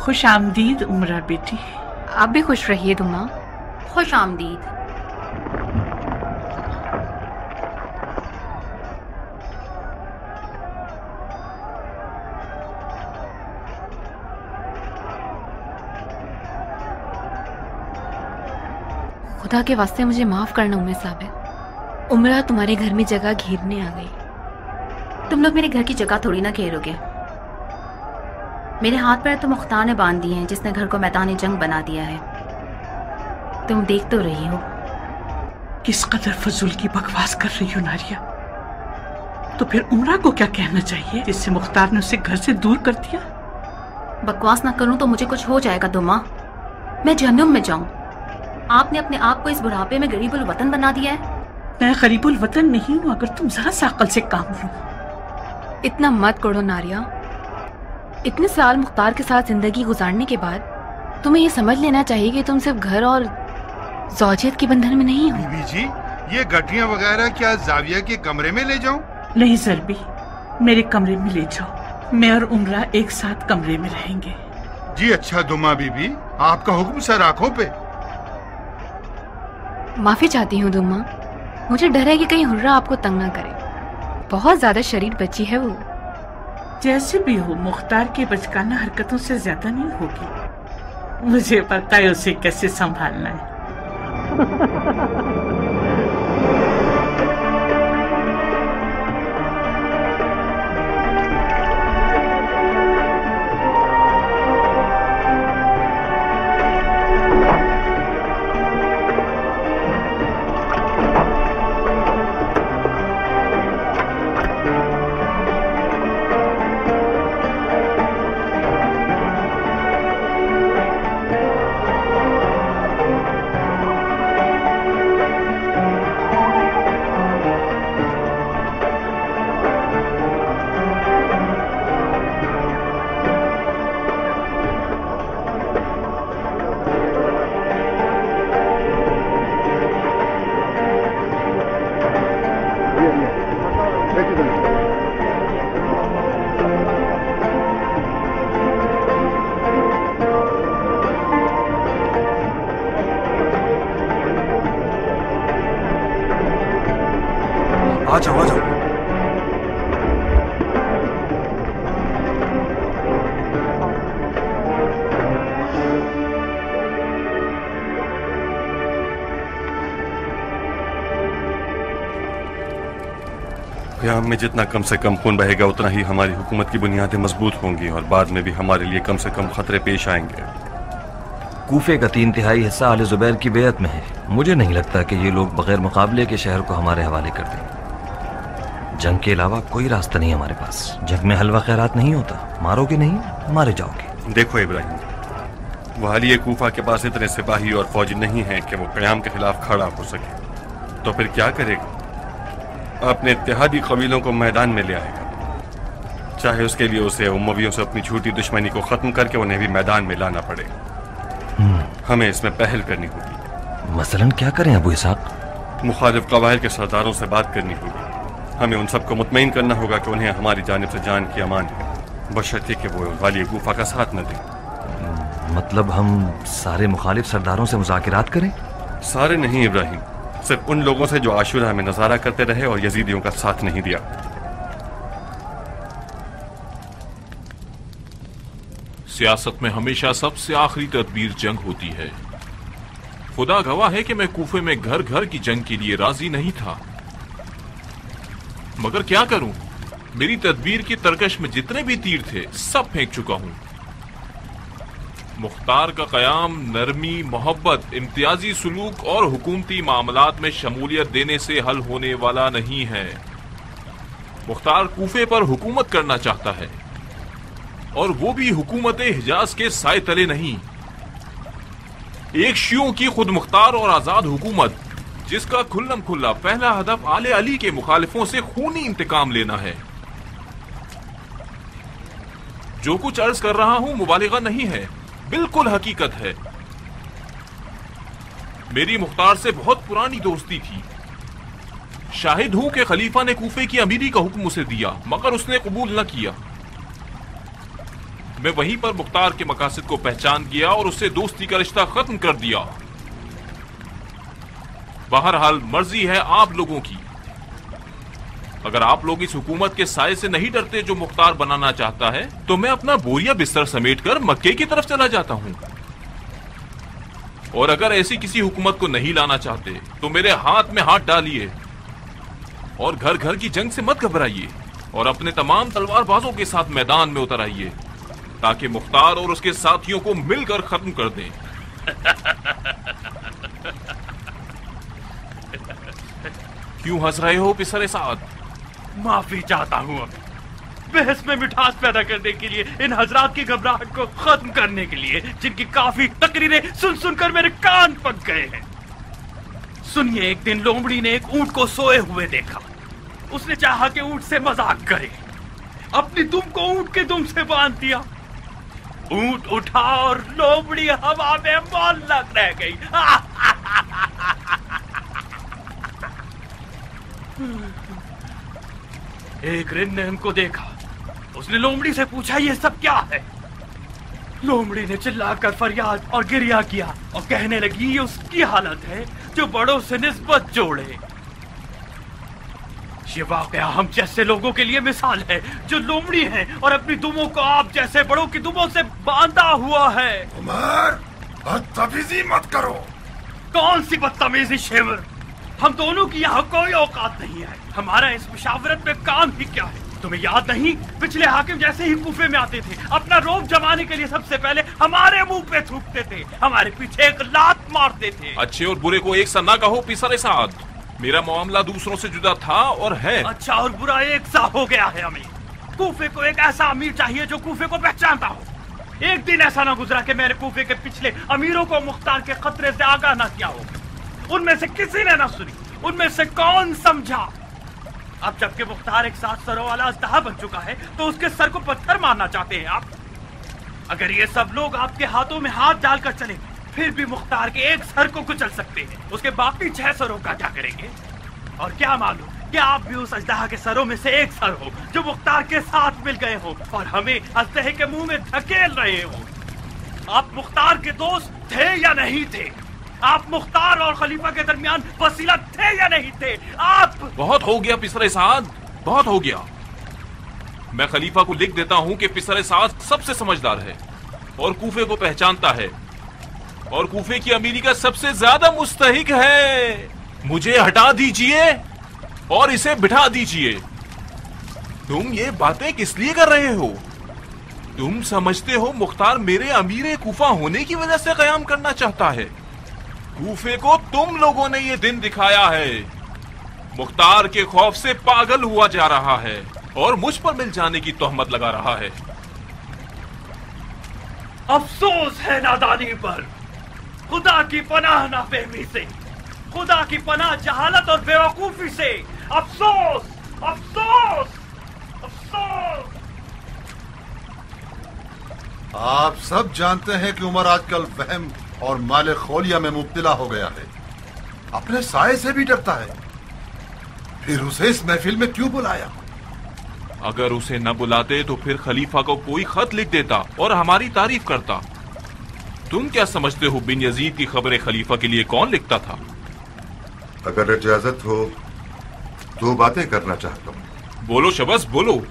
खुश आमदीद उमरा बेटी। आप भी खुश रहिए दुमा। खुश आमदीद। खुदा के वास्ते मुझे माफ करना उम्मे साहब। उमरा तुम्हारे घर में जगह घेरने आ गई। तुम लोग मेरे घर की जगह थोड़ी ना घेरोगे। मेरे हाथ पैर तो मुख्तार ने बांध दिए हैं, जिसने घर को मैदान जंग बना दिया है। तुम देख तो रही हो किस कदर फजूल की बकवास कर रही हो नारिया। तो फिर उमरा को क्या कहना चाहिए जिससे मुख्तार ने उसे घर से दूर कर दिया? बकवास ना करूं तो मुझे कुछ हो जाएगा दुमा। मैं जहन्नुम में जाऊं। आपने अपने आप को इस बुढ़ापे में गरीबुल वतन बना दिया है। मैं गरीबुल वतन नहीं हूं अगर तुम जरा सा अक्ल से काम लो। इतना मत करो नारिया। इतने साल मुख्तार के साथ जिंदगी गुजारने के बाद तुम्हें ये समझ लेना चाहिए कि तुम सिर्फ घर और ज़ौजियत के बंधन में नहीं हो। बीबी जी, ये गठरियां वगैरह क्या जाविया के कमरे में ले जाऊं? नहीं ज़रबी, मेरे कमरे में ले जाओ। मैं और उमरा एक साथ कमरे में रहेंगे। जी अच्छा दुमा बीबी, आपका हुक्म सर आंखों पे। माफी चाहती हूँ दुम्मा। मुझे डर है कि कहीं हुर्रा आपको तंग ना करे। बहुत ज्यादा शरीर बच्ची है वो। जैसे भी हो मुख्तार के बचकाना हरकतों से ज्यादा नहीं होगी। मुझे पता है उसे कैसे संभालना है। आ जाओ आ जाओ। क़याम में जितना कम से कम खून बहेगा उतना ही हमारी हुकूमत की बुनियादें मजबूत होंगी और बाद में भी हमारे लिए कम से कम खतरे पेश आएंगे। कूफे का 3/3 हिस्सा आले जुबैर की बेअत में है। मुझे नहीं लगता कि ये लोग बगैर मुकाबले के शहर को हमारे हवाले कर दें। जंग के अलावा कोई रास्ता नहीं हमारे पास। जंग में हलवा खैरात नहीं होता। मारोगे नहीं, मारे जाओगे। देखो इब्राहिम, वाली कूफा के पास इतने सिपाही और फौजी नहीं हैं कि वो क़याम के खिलाफ खड़ा हो सके। तो फिर क्या करेगा? अपने इत्तेहादी कबीलों को मैदान में ले आएगा, चाहे उसके लिए उसे उमवियों से अपनी झूठी दुश्मनी को खत्म करके उन्हें भी मैदान में लाना पड़े। हमें इसमें पहल करनी होगी। मसलन क्या करें अबू इसाक? मुखालिफ कबाइल के सरदारों से बात करनी होगी। हमें उन सबको मुतमईन करना होगा कि उन्हें हमारी जानिब से जान की अमान है, बशर्ते कि वो वाली कूफा का साथ न दें। मतलब हम सारे मुखालिफ सरदारों से मुज़ाकिरात करें? सारे नहीं इब्राहिम, सिर्फ उन लोगों से जो आशुरा में नजारा करते रहे और यजीदियों का साथ नहीं दिया। सियासत में हमेशा सबसे आखिरी तदबीर जंग होती है। खुदा गवाह है कि मैं कूफे में घर घर की जंग के लिए राजी नहीं था, मगर क्या करूं, मेरी तदबीर की तरकश में जितने भी तीर थे सब फेंक चुका हूं। मुख्तार का कयाम नरमी, मोहब्बत, इम्तियाजी सुलूक और हुकूमती मामलात में शमूलियत देने से हल होने वाला नहीं है। मुख्तार कूफे पर हुकूमत करना चाहता है, और वो भी हुकूमत हिजाज के साए तले नहीं। एक शियों की खुद मुख्तार और आजाद हुकूमत, जिसका खुल्लम खुल्ला पहला हदफ आले अली के मुखालिफों से खूनी इंतकाम लेना है। जो कुछ अर्ज कर रहा हूं मुबालिगा नहीं है। बिल्कुल हकीकत है। मेरी मुख्तार से बहुत पुरानी दोस्ती थी। शाहिद हूं कि खलीफा ने कूफे की अमीरी का हुक्म उसे दिया, मगर उसने कबूल न किया। मैं वहीं पर मुख्तार के मकासद को पहचान गया और उससे दोस्ती का रिश्ता खत्म कर दिया। बहरहाल मर्जी है आप लोगों की। अगर आप लोग इस हुकूमत के साए से नहीं डरते जो मुख्तार बनाना चाहता है, तो मैं अपना बोरिया बिस्तर समेटकर मक्के की तरफ चला जाता हूं। और अगर ऐसी किसी हुकूमत को नहीं लाना चाहते तो मेरे हाथ में हाथ डालिए और घर घर की जंग से मत घबराइए और अपने तमाम तलवारबाजों के साथ मैदान में उतर आइए, ताकि मुख्तार और उसके साथियों को मिलकर खत्म कर दें। क्यों हंस रहे हो पिसरे साद? माफी चाहता हूँ। अब बहस में मिठास पैदा करने के लिए, इन हजरात की घबराहट को खत्म करने के लिए, जिनकी काफी तकरीरें सुन सुनकर मेरे कान पक गए हैं। सुनिए, एक दिन लोमड़ी ने एक ऊंट को सोए हुए देखा। उसने चाहा कि ऊंट से मजाक करे, अपनी दुम को ऊंट के दुम से बांध दिया। ऊंट उठा और लोमड़ी हवा में मुअल्लक रह गई। एक रिन ने उनको देखा। उसने लोमड़ी से पूछा, ये सब क्या है? लोमड़ी ने चिल्लाकर फरियाद और गिरिया किया और कहने लगी, ये उसकी हालत है जो बड़ों से निस्बत जोड़े। ये वाकया हम जैसे लोगों के लिए मिसाल है जो लोमड़ी हैं और अपनी दुमों को आप जैसे बड़ों की दुमों से बांधा हुआ है। उमर, बदतमीजी मत करो। कौन सी बदतमीजी शेवर? हम दोनों की यहाँ कोई औकात नहीं है। हमारा इस मुशावरत में काम ही क्या है? तुम्हें याद नहीं, पिछले हाकिम जैसे ही कूफे में आते थे, अपना रोब जमाने के लिए सबसे पहले हमारे मुंह पे थूकते थे, हमारे पीछे एक लात मारते थे। अच्छे और बुरे को एक सा ना कहो पिसरे साद। मेरा मामला दूसरों से जुदा था और है। अच्छा और बुरा एक सा हो गया है हमें। कूफे को एक ऐसा अमीर चाहिए जो कूफे को पहचानता हो। एक दिन ऐसा ना गुजरा कि मैंने कूफे के पिछले अमीरों को मुख्तार के खतरे से आगाह न किया हो। उनमें से किसी ने ना सुनी, उनमें से कौन समझा? अब जबकि मुख्तार एक 7 सरों वाला अजदहा बन चुका है, तो उसके सर को पत्थर मारना चाहते हैं आप? अगर ये सब लोग आपके हाथों में हाथ डालकर चले, फिर भी मुख्तार के एक सर को कुचल सकते हैं। उसके बाकी 6 सरों का क्या करेंगे? और क्या मालूम कि आप भी उस अजदहा के सरों में से एक सर हो जो मुख्तार के साथ मिल गए हो और हमें अजदहे के मुंह में धकेल रहे हो। आप मुख्तार के दोस्त थे या नहीं थे? आप मुख्तार और खलीफा के दरमियान वसीला थे या नहीं थे? आप बहुत हो गया पिसरे साद, बहुत हो गया। मैं खलीफा को लिख देता हूं कि पिसरे साद सबसे समझदार है और कूफे को पहचानता है और कूफे की अमीरी का सबसे ज्यादा मुस्तहिक है। मुझे हटा दीजिए और इसे बिठा दीजिए। तुम ये बातें किस लिए कर रहे हो? तुम समझते हो मुख्तार मेरे अमीर कूफा होने की वजह से कयाम करना चाहता है? कूफे को तुम लोगों ने ये दिन दिखाया है। मुख्तार के खौफ से पागल हुआ जा रहा है और मुझ पर मिल जाने की तोहमत लगा रहा है। अफसोस है नादानी पर, खुदा की पनाह नाफहमी से, खुदा की पनाह जहालत और बेवकूफी से। अफसोस, अफसोस, अफसोस। आप सब जानते हैं कि उमर आजकल वहम और माले खोलिया में मुब्तला हो गया है। अपने साए से भी डरता है। फिर उसे इस महफिल में क्यों बुलाया? अगर उसे न बुलाते तो फिर खलीफा को कोई खत लिख देता और हमारी तारीफ करता। तुम क्या समझते हो बिन यजीद की खबरें खलीफा के लिए कौन लिखता था? अगर इजाजत हो दो बातें करना चाहता हूँ। बोलो शबस बोलो।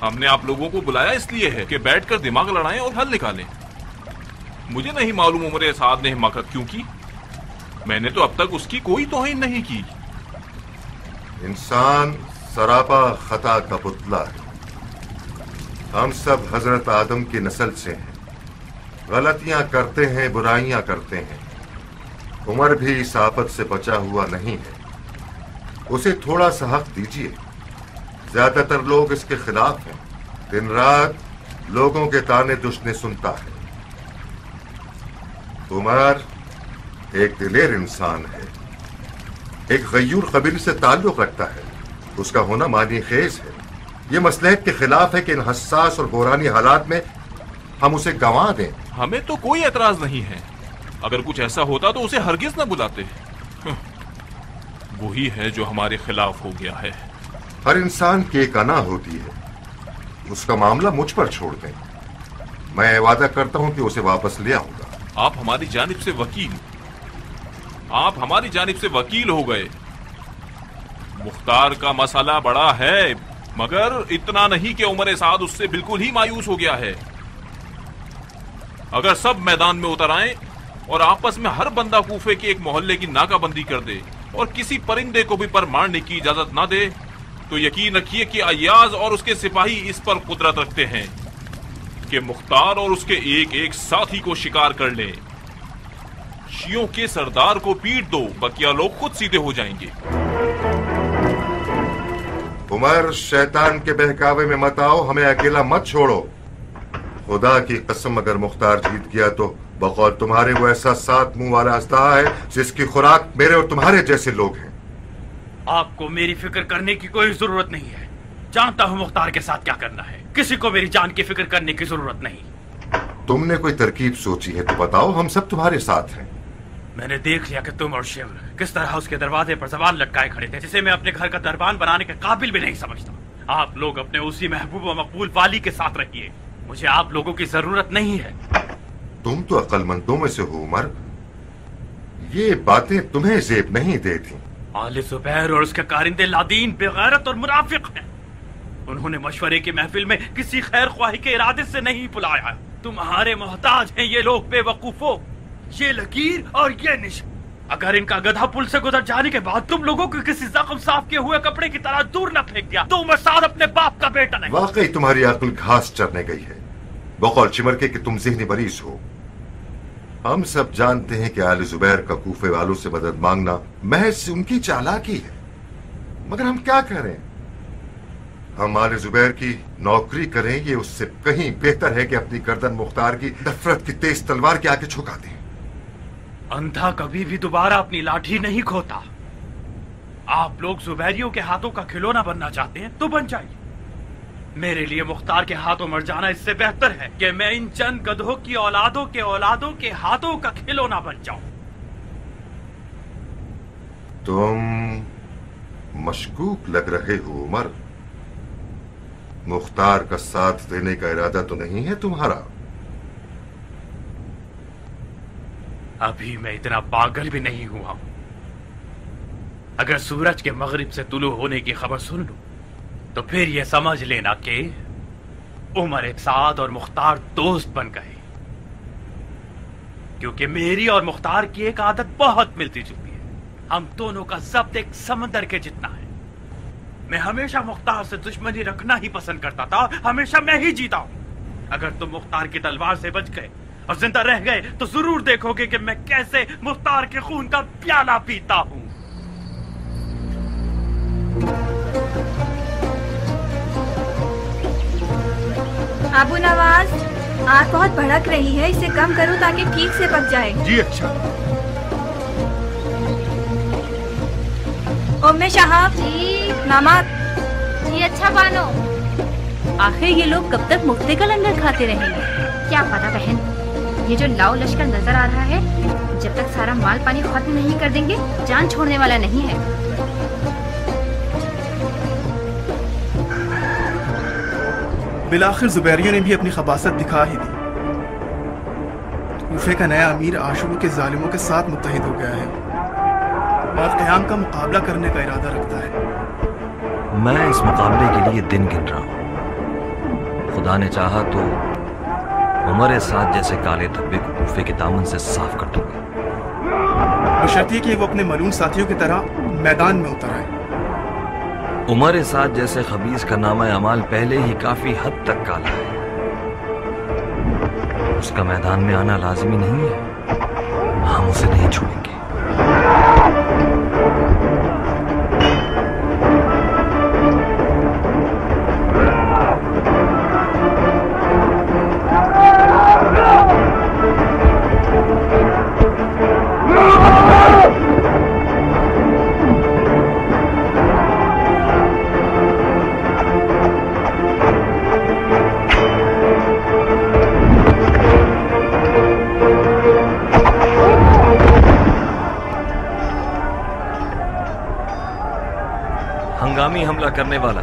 हमने आप लोगों को बुलाया इसलिए है कि बैठकर दिमाग लड़ाएं और हल निकालें। मुझे नहीं मालूम उमर साद ने हिमाकत क्यों की। मैंने तो अब तक उसकी कोई तौहीन नहीं की। इंसान सरापा खता का पुतला है। हम सब हजरत आदम की नस्ल से हैं। गलतियां करते हैं, बुराइयां करते हैं। उमर भी इस आफत से बचा हुआ नहीं है। उसे थोड़ा सा हक दीजिए। ज्यादातर लोग इसके खिलाफ हैं। दिन रात लोगों के ताने दुश्मने सुनता है। उमर एक दिलेर इंसान है। एक गयूर कबीले से ताल्लुक रखता है। उसका होना मानी खेज है। ये मसलहत के खिलाफ है कि इन हसास और बुरानी हालात में हम उसे गंवा दें। हमें तो कोई एतराज नहीं है। अगर कुछ ऐसा होता तो उसे हरगिज न बुलाते। वही है जो हमारे खिलाफ हो गया है। हर इंसान की एक अना होती है, उसका मामला मुझ पर छोड़ दें। मैं वादा करता हूं कि उसे वापस ले आऊंगा। आप हमारी जानिब से वकील हो गए। मुख्तार का मसला बड़ा है, मगर इतना नहीं कि उमर साद उससे बिल्कुल ही मायूस हो गया है। अगर सब मैदान में उतर आए और आपस में हर बंदा कूफे के एक मोहल्ले की नाकाबंदी कर दे और किसी परिंदे को भी पर मारने की इजाजत ना दे, तो यकीन रखिए कि अय्याज और उसके सिपाही इस पर कुदरत रखते हैं कि मुख्तार और उसके एक एक साथी को शिकार कर ले। शियों के सरदार को पीट दो, बकिया लोग खुद सीधे हो जाएंगे। उमर, शैतान के बहकावे में मत आओ, हमें अकेला मत छोड़ो। खुदा की कसम, अगर मुख्तार जीत गया तो बकौल तुम्हारे वो ऐसा 7 मुंह वाला अस्तहा है जिसकी खुराक मेरे और तुम्हारे जैसे लोग हैं। आपको मेरी फिक्र करने की कोई जरूरत नहीं है। जानता हूँ मुख्तार के साथ क्या करना है। किसी को मेरी जान की फिक्र करने की जरूरत नहीं। तुमने कोई तरकीब सोची है तो बताओ, हम सब तुम्हारे साथ हैं। मैंने देख लिया कि तुम और शिव किस तरह उसके दरवाजे पर जबान लटकाए खड़े थे, जिसे मैं अपने घर का दरबान बनाने के काबिल भी नहीं समझता। आप लोग अपने उसी महबूब व मकबूल वाली के साथ रहिए, मुझे आप लोगों की जरूरत नहीं है। तुम तो अक्लमंदों में से हो उमर, ये बातें तुम्हें जेब नहीं देती। आले जुबैर और उसके कारिंदे लादीन बेगैरत और मुनाफिक हैं। उन्होंने मशवरे की महफिल में किसी खैर ख्वाही के इरादे से नहीं बुलाया। तुम्हारे मोहताज हैं ये लोग बेवकूफो, ये लकीर और ये निश। अगर इनका गधा पुल से गुजर जाने के बाद तुम लोगों को किसी जख्म साफ किए हुए कपड़े की तरह दूर न फेंक दिया तो उमर साद अपने बाप का बेटा नहीं। वाकई तुम्हारी अक्ल घास चरने गई है, बकौल चिमर के कि तुम ज़हनी मरीज हो। हम सब जानते हैं कि आले जुबैर का कूफे वालों से मदद मांगना महज उनकी चालाकी है, मगर हम क्या करें? हम आले जुबैर की नौकरी करें, ये उससे कहीं बेहतर है कि अपनी गर्दन मुख्तार की नफरत की तेज तलवार के आगे झुका दें। अंधा कभी भी दोबारा अपनी लाठी नहीं खोता। आप लोग जुबैरियों के हाथों का खिलौना बनना चाहते हैं तो बन जाइए। मेरे लिए मुख्तार के हाथों मर जाना इससे बेहतर है कि मैं इन चंद गधों की औलादों के हाथों का खिलौना बन जाऊं। तुम मशकूक लग रहे हो उमर। मुख्तार का साथ देने का इरादा तो नहीं है तुम्हारा? अभी मैं इतना पागल भी नहीं हुआ हूं। अगर सूरज के मगरिब से तुलू होने की खबर सुन लूं तो फिर यह समझ लेना कि उमर साद और मुख्तार दोस्त बन गए, क्योंकि मेरी और मुख्तार की एक आदत बहुत मिलती जुलती है। हम दोनों का जब्त एक समंदर के जितना है। मैं हमेशा मुख्तार से दुश्मनी रखना ही पसंद करता था, हमेशा मैं ही जीता हूं। अगर तुम मुख्तार की तलवार से बच गए और जिंदा रह गए तो जरूर देखोगे कि मैं कैसे मुख्तार के खून का प्याला पीता हूं। अबू नवाज, आग बहुत भड़क रही है, इसे कम करो ताकि ठीक से पक जाए। जी अच्छा। उम्मे शहाब जी नमक। जी अच्छा बानो। आखिर ये लोग कब तक मुफ्ते का लंगर खाते रहेंगे? क्या पता बहन, ये जो लाओ लश्कर नजर आ रहा है, जब तक सारा माल पानी खत्म नहीं कर देंगे जान छोड़ने वाला नहीं है। बिलाखिर जुबैरियों ने भी अपनी खबासत दिखा ही दी। कूफे का नया अमीर आशूर के जालिमों के साथ मुत्तहिद हो गया है और क़याम का मुकाबला करने का इरादा रखता है। मैं इस मुकाबले के लिए दिन गिन रहा हूँ। खुदा ने चाहा तो उमर साद जैसे काले धब्बे को कूफे के दामन से साफ कर दूंगा, बशर्ते कि वो अपने मलून साथियों की तरह मैदान में उतर आए। उमर साद जैसे खबीस का नामा अमाल पहले ही काफी हद तक काला है। उसका मैदान में आना लाजमी नहीं है, हम उसे नहीं छोड़ेंगे। इस्लामी हमला करने वाला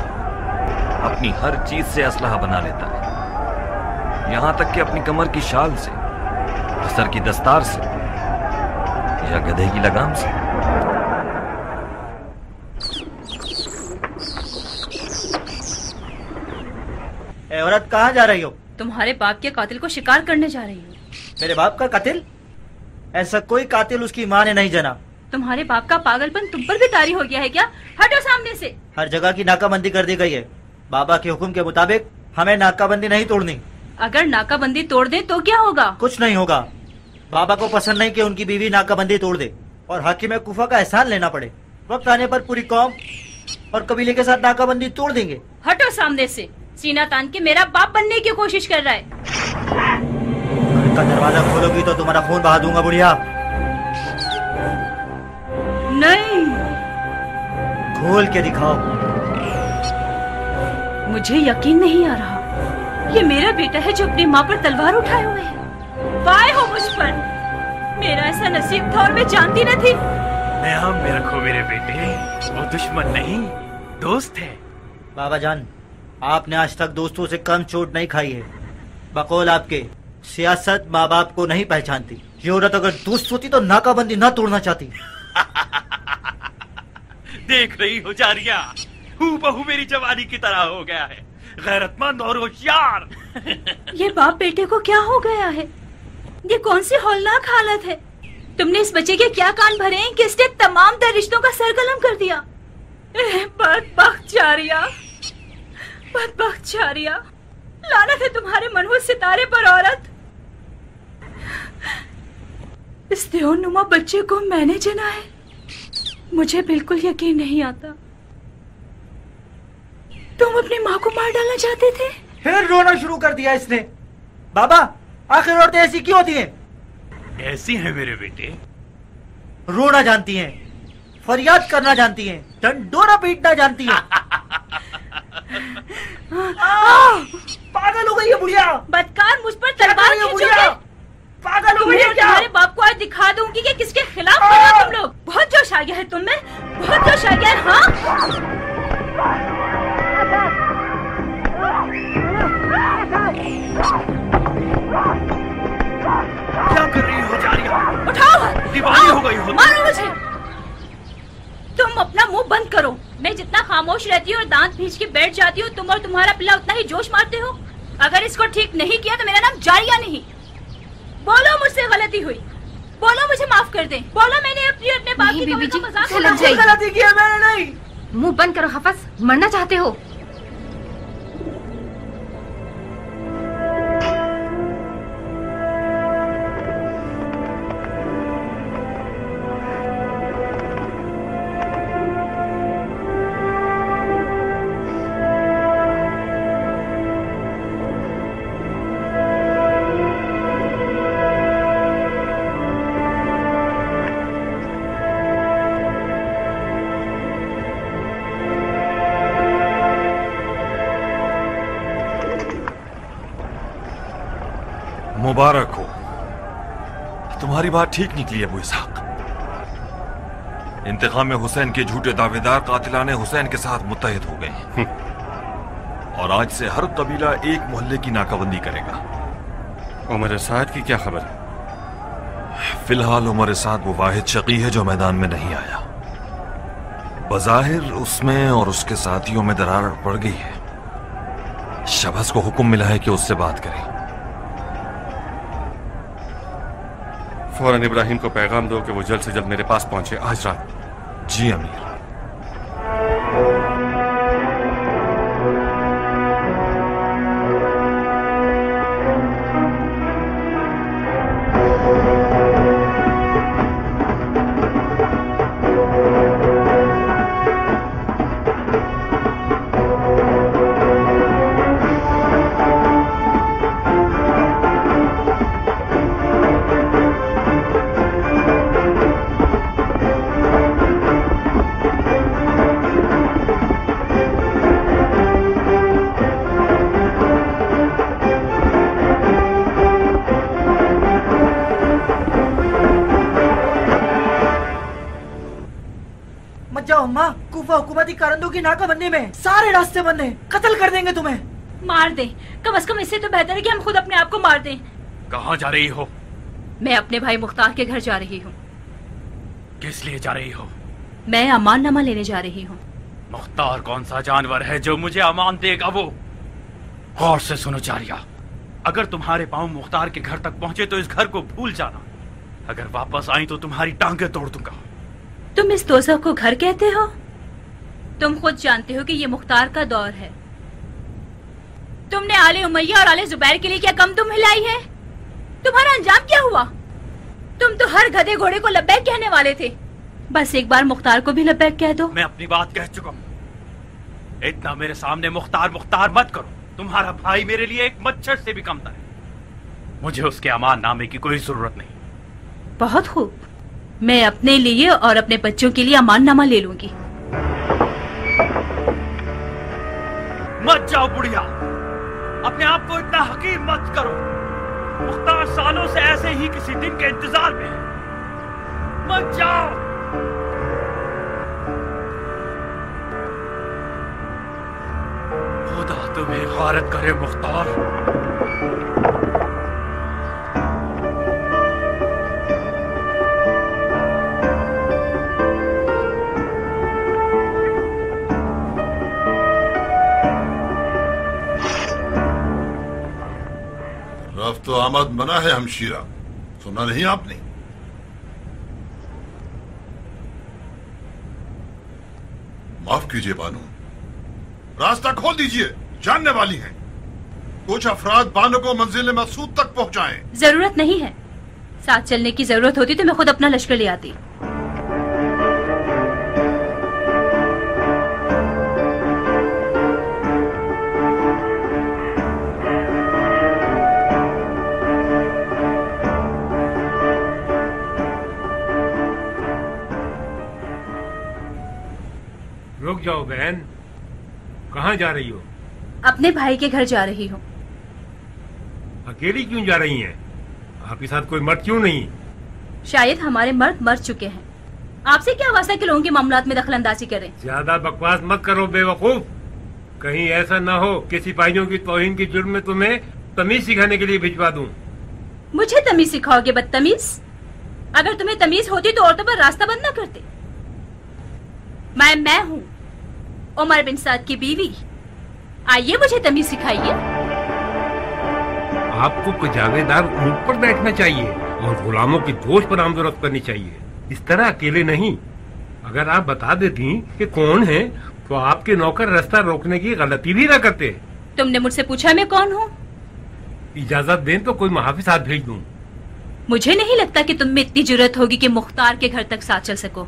अपनी हर चीज से असलहा बना लेता है, यहां तक कि अपनी कमर की शाल से, सर की दस्तार से या गधे की लगाम से। ए औरत, कहाँ जा रही हो? तुम्हारे बाप के कातिल को शिकार करने जा रही हूँ। मेरे बाप का कातिल? ऐसा कोई कातिल उसकी माँ ने नहीं जना। तुम्हारे बाप का पागलपन तुम पर भी तारी हो गया है क्या? हटो सामने से। हर जगह की नाकाबंदी कर दी गई है। बाबा के हुक्म के मुताबिक हमें नाकाबंदी नहीं तोड़नी। अगर नाकाबंदी तोड़ दे तो क्या होगा? कुछ नहीं होगा। बाबा को पसंद नहीं कि उनकी बीवी नाकाबंदी तोड़ दे और हाकिम कुफा का एहसान लेना पड़े। वक्त आने पर पूरी कौम और कबीले के साथ नाकाबंदी तोड़ देंगे। हटो सामने से। सीना तान के मेरा बाप बनने की कोशिश कर रहा है। घर का दरवाजा खोलोगी तो तुम्हारा खून बहा दूंगा बुढ़िया। नहीं, खोल के दिखाओ। मुझे यकीन नहीं आ रहा। ये मेरा बेटा है जो अपनी माँ पर तलवार उठाए हुए है। वाह हो मुझ पर। मेरा ऐसा नसीब था और मैं जानती न थी। ध्यान में रखो मेरे बेटे, वो दुश्मन नहीं दोस्त है। बाबा जान, आपने आज तक दोस्तों से कम चोट नहीं खाई है। बकौल आपके, सियासत माँ बाप को नहीं पहचानती। ये औरत अगर दोस्त होती तो नाकाबंदी ना तोड़ना चाहती। देख रही हो जारिया, हूबहू मेरी जवानी की तरह हो गया है, गैरतमंद और होशियार। ये बाप बेटे को क्या हो गया है? ये कौन सी हौलनाक हालत है? तुमने इस बच्चे के क्या कान भरे हैं कि इसने तमाम तर रिश्तों का सरकलम कर दिया। बदबख्त जारिया, बदबख्त जारिया, लानत है तुम्हारे मनहूस सितारे पर औरत। इस देओनुमा बच्चे को मैंने जना है। मुझे बिल्कुल यकीन नहीं आता। तुम अपनी माँ को मार डालना चाहते थे? फिर रोना शुरू कर दिया इसने। बाबा, आखिर औरतें ऐसी क्यों होती हैं? ऐसी हैं मेरे बेटे। रोना जानती हैं, फरियाद करना जानती हैं, डंडोरा पीटना जानती हैं। पागल हो गई है बुढ़िया। बदकार, मुझ पर तलवार खींचोगे? पागल हो गई है क्या? तुम्हारे बाप को आज दिखा दूंगी कि किसके खिलाफ बोला तुम लोग। बहुत जोश आ गया है तुम में, बहुत जोश आ गया है। हाँ, क्या कर रही हो जारिया? उठाओ, दीवानी हो गई हो। मारो मुझे। तुम अपना मुंह बंद करो। मैं जितना खामोश रहती हूँ और दांत भींच के बैठ जाती हूँ, तुम और तुम्हारा पिल्ला उतना ही जोश मारते हो। अगर इसको ठीक नहीं किया तो मेरा नाम जारिया नहीं। बोलो मुझसे गलती हुई, बोलो मुझे माफ कर दे, बोलो मैंने अपने बाप की कमी का मजाक उड़ाया। गलती की है मैंने नहीं। मुंह बंद करो हफस, मरना चाहते हो? मुबारक हो, तुम्हारी बात ठीक निकली अबू इसहाक। इंतकाम में हुसैन के झूठे दावेदार कातिलाने हुसैन के साथ मुत्तहिद हो गए और आज से हर कबीला एक मोहल्ले की नाकाबंदी करेगा। उमर साद की क्या खबर? फिलहाल उमर साद वो वाहिद शकी है जो मैदान में नहीं आया। बज़ाहिर उसमें और उसके साथियों में दरार पड़ गई है। शहबाज को हुक्म मिला है कि उससे बात करें। फौरन इब्राहिम को पैगाम दो कि वो जल्द से जल्द मेरे पास पहुंचे आज रात। जी अमीर। अम्मा, कूफा हुकूमती कारंदों की नाकाबंदी में सारे रास्ते बंद हैं, कत्ल कर देंगे तुम्हें। मार दे, कम से कम इससे तो बेहतर है कि हम खुद अपने आप को मार दें। कहाँ जा रही हो? मैं अपने भाई मुख्तार के घर जा रही हूँ। किस लिए जा रही हो? मैं अमाननामा लेने जा रही हूँ। मुख्तार कौन सा जानवर है जो मुझे अमान देगा? वो गौर से सुनो जारिया, अगर तुम्हारे पांव मुख्तार के घर तक पहुंचे तो इस घर को भूल जाना। अगर वापस आई तो तुम्हारी टांगे तोड़ दूंगा। तुम इस दोज़ख को घर कहते हो? तुम खुद जानते हो कि ये मुख्तार का दौर है। तुमने आले उमैया और आले जुबैर के लिए क्या कम तुम हिलाई है? तुम्हारा अंजाम क्या हुआ? तुम तो हर गधे घोड़े को लब्बैक कहने वाले थे। बस एक बार मुख्तार को भी लब्बैक कह दो। मैं अपनी बात कह चुका हूँ। इतना मेरे सामने मुख्तार मुख्तार मत करो। तुम्हारा भाई मेरे लिए एक मच्छर से भी कमतर है। मुझे उसके अमान नामे की कोई जरूरत नहीं। बहुत खूब, मैं अपने लिए और अपने बच्चों के लिए अमाननामा ले लूंगी। मत जाओ बुढ़िया, अपने आप को इतना हकीम मत करो। मुख्तार सालों से ऐसे ही किसी दिन के इंतजार में है। मत जाओ। खुदा तुम्हें गारत करे मुख्तार। रफ्त तो आमद मना है हमशीरा, सुना नहीं आपने? माफ कीजिए बानो, रास्ता खोल दीजिए, जानने वाली हैं। कुछ अफराद बानो को मंजिल मकसूद तक पहुंचाएं। जरूरत नहीं है, साथ चलने की जरूरत होती तो मैं खुद अपना लश्कर ले आती। रुक जाओ बहन, कहाँ जा रही हो? अपने भाई के घर जा रही हूँ। अकेली क्यों जा रही हैं? आपके साथ कोई मर्द क्यों नहीं? शायद हमारे मर्द मर चुके हैं। आपसे क्या वास्ता कि लोगों के मामलात में दखलंदाजी करें? ज्यादा बकवास मत करो बेवकूफ। कहीं ऐसा न हो कि सिपाहियों की तौहीन की जुर्म में तुम्हें तमीज सिखाने के लिए भिजवा दूं। मुझे तमीज सिखाओगे बदतमीज? अगर तुम्हें तमीज होती तो औरतों पर रास्ता बंद न करते। मैं हूँ उमर बिन साद की बीवी। आइए मुझे तमीज सिखाइए। आपको कजावेदार ऊंट पर बैठना चाहिए और गुलामों की दोष पर आमदरफ्त करनी चाहिए, इस तरह अकेले नहीं। अगर आप बता देती कि कौन है तो आपके नौकर रास्ता रोकने की गलती भी न करते। तुमने मुझसे पूछा मैं कौन हूँ? इजाजत दें तो कोई मुहाफिज साथ भेज दूं। मुझे नहीं लगता कि तुम में इतनी जुर्रत होगी कि मुख्तार के घर तक साथ चल सको।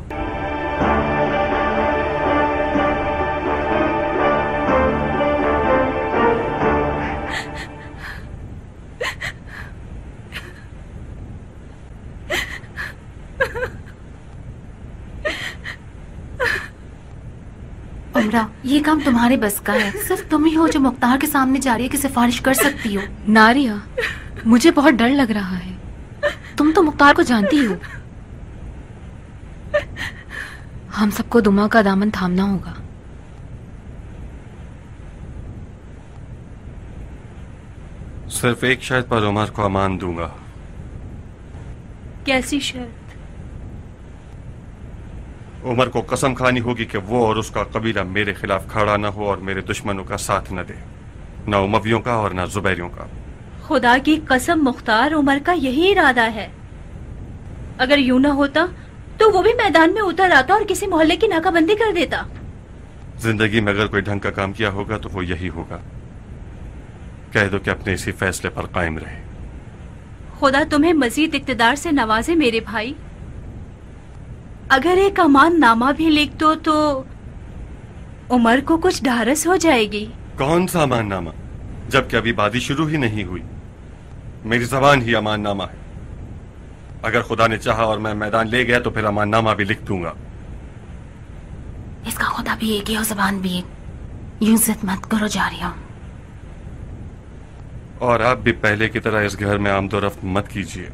उमरा, ये काम तुम्हारे बस का है। सिर्फ तुम ही हो जो मुख्तार के सामने जारिया की सिफारिश कर सकती हो। नारिया, मुझे बहुत डर लग रहा है। तुम तो मुख्तार को जानती हो। हम सबको दुमा का दामन थामना होगा। सिर्फ एक शर्त पर उमर को अमान दूंगा। कैसी शर्त? उमर को कसम खानी होगी कि वो और उसका कबीला मेरे खिलाफ खड़ा न हो और मेरे दुश्मनों का साथ न दे, न उमवियों का और न जुबैरियों का। खुदा की कसम, मुख्तार उमर का यही इरादा है। अगर यूं न होता तो वो भी मैदान में उतर आता और किसी मोहल्ले की नाकाबंदी कर देता। जिंदगी में अगर कोई ढंग का काम किया होगा तो वो यही होगा। कह दो कि अपने इसी फैसले पर कायम रहे। खुदा तुम्हें मजीद इक्तदार से नवाजे मेरे भाई। अगर एक अमान नामा भी लिख दो तो उमर को कुछ ढारस हो जाएगी। कौन सा अमान नामा, जबकि अभी बादी शुरू ही नहीं हुई। मेरी जबान ही अमान नामा है। अगर खुदा ने चाहा और मैं मैदान ले गया तो फिर अमान नामा भी लिख दूंगा। इसका खुदा भी एक है और जबान भी एक। यूं जिद मत करो जारिया। और आप भी पहले की तरह इस घर में आमदोरफ्त मत कीजिए।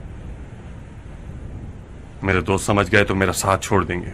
मेरे दोस्त समझ गए तो मेरा साथ छोड़ देंगे।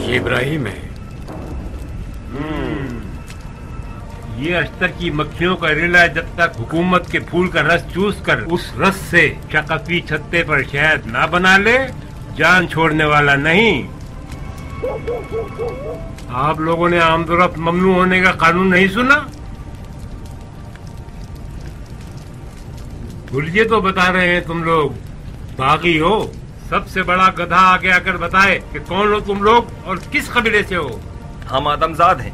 ये इब्राहिम है। ये अख्तर की मक्खियों का रेला जब तक हुकूमत के फूल का रस चूस कर उस रस से शकफी छत्ते पर शहद ना बना ले, जान छोड़ने वाला नहीं। आप लोगों ने आमदोरफ्त ममनू होने का कानून नहीं सुना? भूलिए तो बता रहे हैं तुम लोग, बागी हो। सबसे बड़ा गधा आगे आकर बताए कि कौन हो तुम लोग और किस कबीले से हो। हम आदमजाद हैं,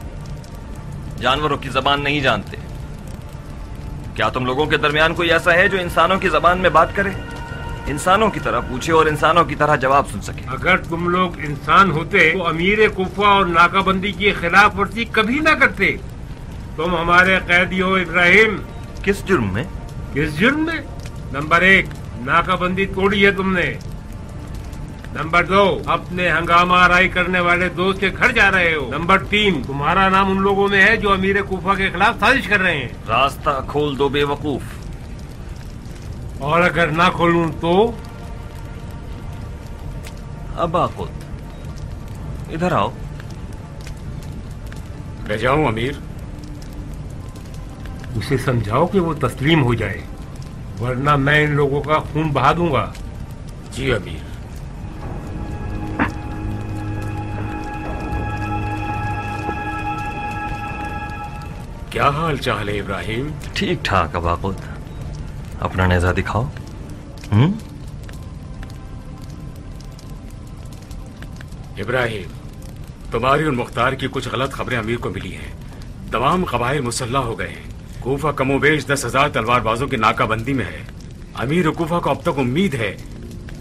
जानवरों की जबान नहीं जानते। क्या तुम लोगों के दरमियान कोई ऐसा है जो इंसानों की जबान में बात करे, इंसानों की तरह पूछे और इंसानों की तरह जवाब सुन सके? अगर तुम लोग इंसान होते तो अमीर कुफा और नाकाबंदी की खिलाफ वर्जी कभी ना करते। तुम हमारे कैदी हो इब्राहिम। किस जुर्म में? किस जुर्म में? नंबर 1, नाकाबंदी तोड़ी है तुमने। नंबर 2, अपने हंगामा आराई करने वाले दोस्त के घर जा रहे हो। नंबर 3, तुम्हारा नाम उन लोगों में है जो अमीर कुफा के खिलाफ साजिश कर रहे हैं। रास्ता खोल दो बेवकूफ। और अगर ना खोलूं तो? अब खुद इधर आओ। ले जाऊं अमीर? उसे समझाओ कि वो तस्लीम हो जाए, वरना मैं इन लोगों का खून बहा दूंगा। जी अमीर। क्या हाल चाल है इब्राहिम? ठीक ठाक। अबाकुत, अपना नेज़ा दिखाओ। इब्राहिम, तुम्हारी और मुख्तार की कुछ गलत खबरें अमीर को मिली हैं। तमाम कबाइल मुसल्ला हो गए हैं। कूफा कमोबेश 10,000 तलवारबाजों की नाकाबंदी में है। अमीर कूफा को अब तक उम्मीद है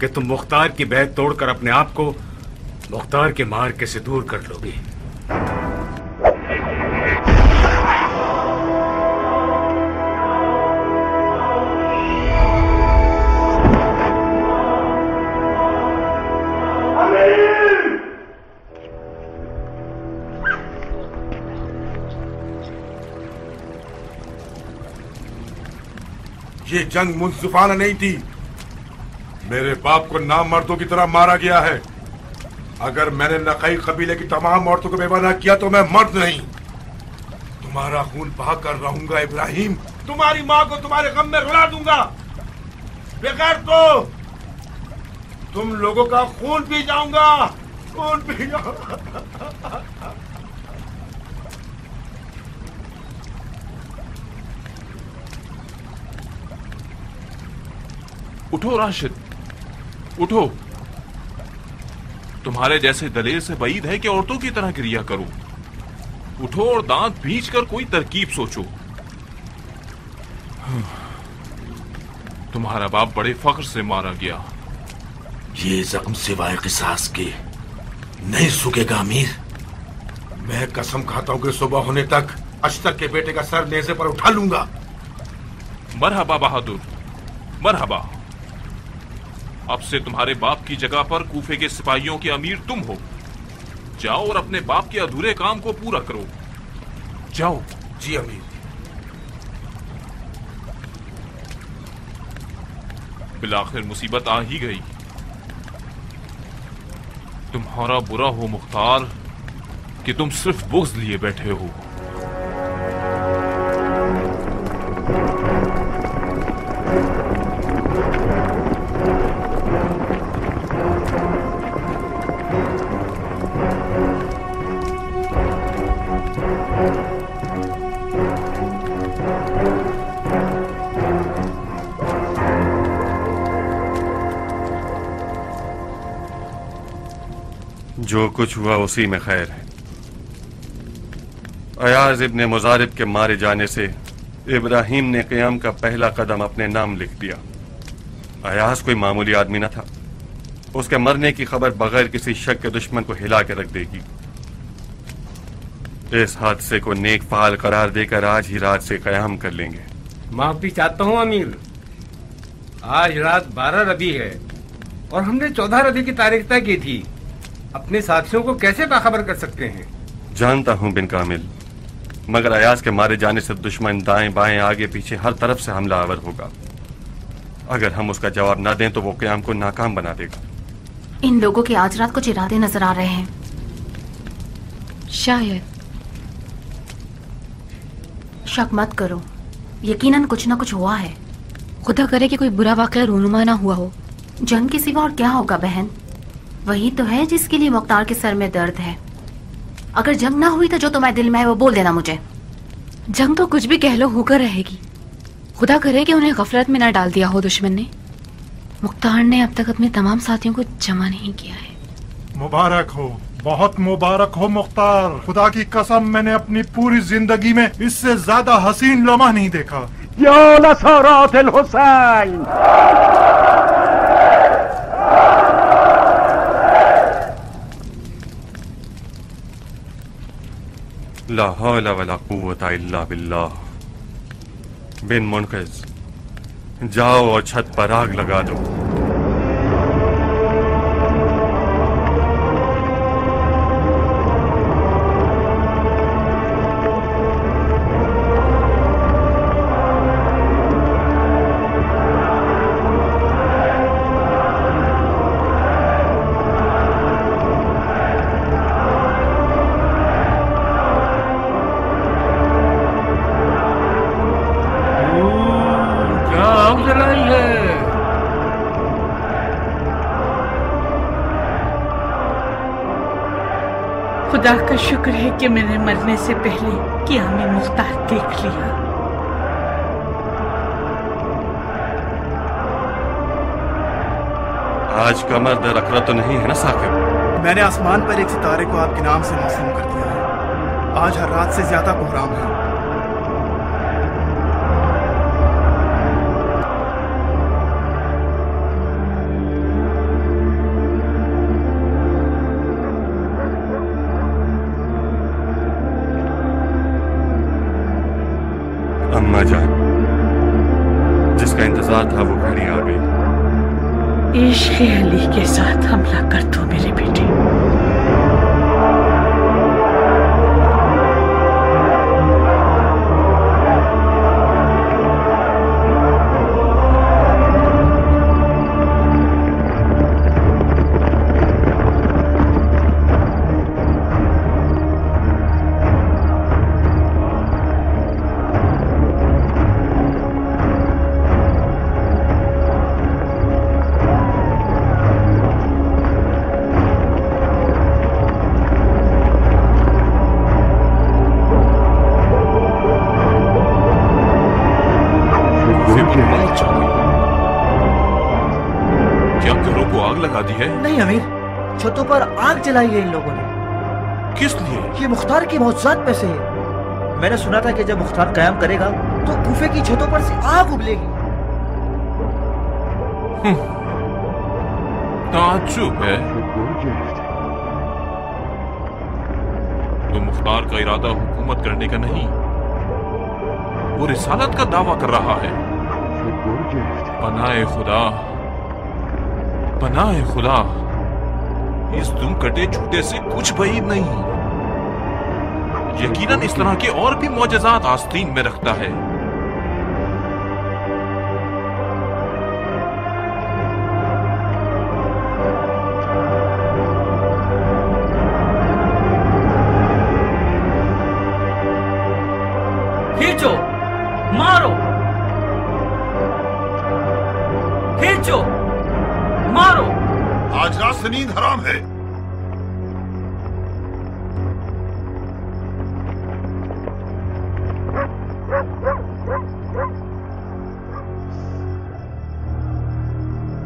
कि तुम मुख्तार की बैत तोड़कर अपने आप को मुख्तार के मार्के से दूर कर लोगे। ये जंग मुंसिफाना नहीं थी। मेरे बाप को नाम मर्दों की तरह मारा गया है। अगर मैंने नकई कबीले की तमाम औरतों को बेवा किया तो मैं मर्द नहीं। तुम्हारा खून बहा कर रहूंगा इब्राहिम। तुम्हारी माँ को तुम्हारे गम में रुला दूंगा। बेगैर तो तुम लोगों का खून पी जाऊंगा। खून पी जाऊंगा। उठो राशिद, उठो। तुम्हारे जैसे दलेर से बईद है कि औरतों की तरह क्रिया करो। उठो और दांत भींच कर कोई तरकीब सोचो। तुम्हारा बाप बड़े फख्र से मारा गया। ये जख्म सिवाय किसास के नहीं सूखेगा अमीर। मैं कसम खाता हूं कि सुबह होने तक अश्तर के बेटे का सर नेज़े पर उठा लूंगा। मरहबा बहादुर, मरहबा। अब से तुम्हारे बाप की जगह पर कूफे के सिपाहियों के अमीर तुम हो। जाओ और अपने बाप के अधूरे काम को पूरा करो। जाओ। जी अमीर। बिलाखिर मुसीबत आ ही गई। तुम्हारा बुरा हो मुख्तार कि तुम सिर्फ बुग़्ज़ लिए बैठे हो। जो कुछ हुआ उसी में खैर है। अयाज इब्ने मुजारिब के मारे जाने से इब्राहिम ने क़याम का पहला कदम अपने नाम लिख दिया। अयाज कोई मामूली आदमी न था। उसके मरने की खबर बगैर किसी शक के दुश्मन को हिला के रख देगी। इस हादसे को नेक फाल करार देकर आज ही रात से क़याम कर लेंगे। माफी चाहता हूँ अमीर। आज रात 12 रबी है और हमने 14 रबी की तारीख तय की थी। अपने साथियों को कैसे बाखबर कर सकते हैं? जानता हूँ बिन कामिल, मगर अयाज के मारे जाने से दुश्मन दाएं बाएं आगे पीछे हर तरफ से हमला आवर होगा। अगर हम उसका जवाब न दें तो वो क़याम को नाकाम बना देगा। इन लोगों के आज रात कुछ इरादे नजर आ रहे हैं। शायद। शक मत करो, यकीनन कुछ ना कुछ हुआ है। खुदा करे कि कोई बुरा वाक़या रूनुमा ना हुआ हो। जंग के सिवा और क्या होगा बहन? वही तो है जिसके लिए मुख्तार के सर में दर्द है। अगर जंग ना हुई तो जो तुम्हारे दिल में है वो बोल देना मुझे। जंग तो कुछ भी कह लो होकर रहेगी। खुदा करे कि उन्हें गफलत में ना डाल दिया हो दुश्मन ने। मुख्तार ने अब तक अपने तमाम साथियों को जमा नहीं किया है। मुबारक हो, बहुत मुबारक हो मुख्तार। खुदा की कसम मैंने अपनी पूरी जिंदगी में इससे ज्यादा हसीन लम्हा नहीं देखा। या नसरात अल हुसैन। ला हौला वला कुव्वता इल्ला बिल्लाह। बिन मुनक़िज़, जाओ और छत पर आग लगा दो। खुदा का शुक्र है कि मैंने मरने से पहले क़ियाम मुख्तार देख लिया। आज कमर दर अकरा तो नहीं है ना साकिब? मैंने आसमान पर एक सितारे को आपके नाम से मौसूम कर दिया है। आज हर रात से ज्यादा कोहराम है। अम्मा जान, जिसका इंतजार था वो घड़ी आ गई। इश्क़ अली के साथ हमला कर दो मेरे बेटे। नहीं अमीर, छतों पर आग जलाई है इन लोगों ने। किस लिए? ये मुख्तार की मौजूदात में से है। मैंने सुना था कि जब मुख्तार कयाम करेगा तो कूफे की छतों पर से आग उबलेगी। ताज्जुब है। तो मुख्तार का इरादा हुकूमत करने का नहीं, वो रिसालत का दावा कर रहा है। पनाए खुदा, पनाए खुदा, इस दुम कटे झूठे से कुछ बईद नहीं। यकीनन इस तरह के और भी मौजज़ात आस्तीन में रखता है। खींचो, मारो, खींचो, मारो। आज रात से नींद हराम है।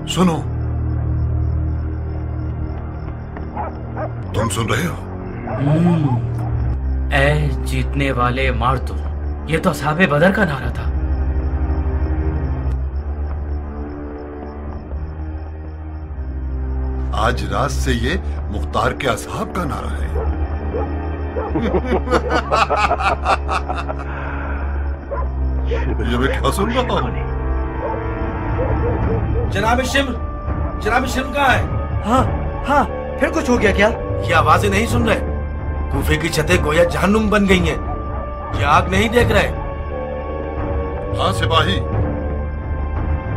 सुनो, तुम सुन रहे हो? ऐ जीतने वाले मार दो, ये तो असहाबे बदर का नारा था। आज रात से ये मुख्तार के असहाब का नारा है। ये मैं क्या सुन रहा हूँ? जनाब शिम्र, जनाब शिम्र कहाँ है? हाँ हाँ, फिर कुछ हो गया क्या? ये आवाजें नहीं सुन रहे? कूफे की छतें गोया जहन्नुम बन गई हैं। ये आग नहीं देख रहे? हाँ सिपाही,